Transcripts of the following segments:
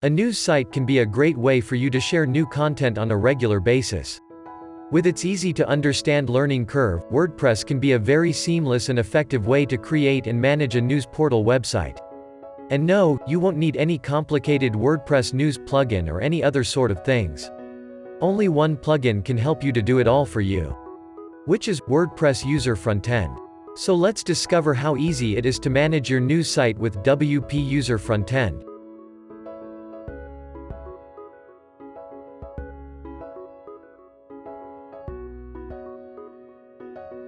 A news site can be a great way for you to share new content on a regular basis. With its easy-to-understand learning curve, WordPress can be a very seamless and effective way to create and manage a news portal website. And no, you won't need any complicated WordPress news plugin or any other sort of things. Only one plugin can help you to do it all for you, which is WordPress User Frontend. So let's discover how easy it is to manage your news site with WP User Frontend.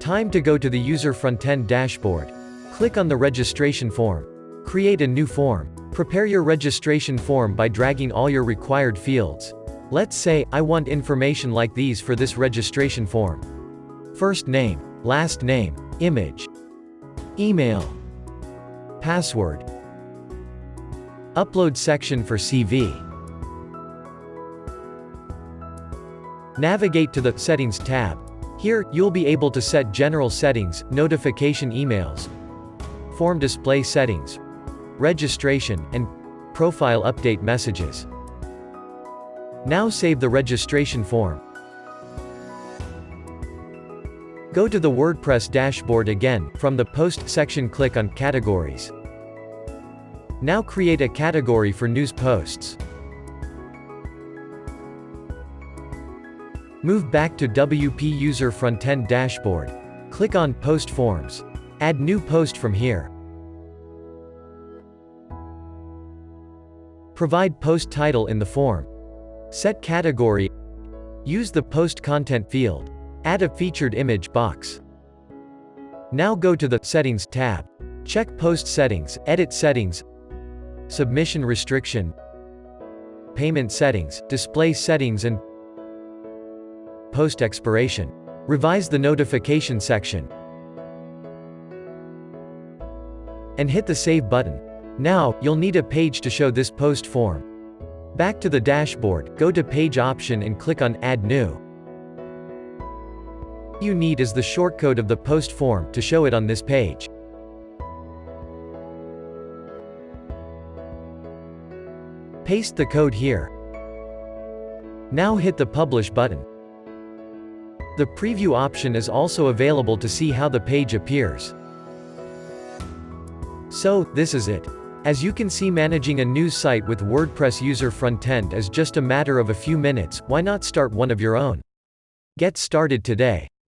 Time to go to the User Frontend dashboard. Click on the registration form. Create a new form. Prepare your registration form by dragging all your required fields. Let's say, I want information like these for this registration form. First name, last name, image, email, password, upload section for CV. Navigate to the Settings tab. Here, you'll be able to set general settings, notification emails, form display settings, registration, and profile update messages. Now save the registration form. Go to the WordPress dashboard again. From the Post section, click on Categories. Now create a category for news posts. Move back to WP User Frontend dashboard. Click on Post Forms. Add new post from here. Provide post title in the form. Set category. Use the post content field. Add a featured image box. Now go to the Settings tab. Check Post Settings, Edit Settings, Submission Restriction, Payment Settings, Display Settings, and Post Expiration. Revise the notification section and hit the Save button. Now, you'll need a page to show this post form. Back to the dashboard, go to Page option and click on Add New. All you need is the shortcode of the post form to show it on this page. Paste the code here. Now hit the Publish button. The preview option is also available to see how the page appears. So, this is it. As you can see, managing a news site with WordPress User Frontend is just a matter of a few minutes. Why not start one of your own? Get started today.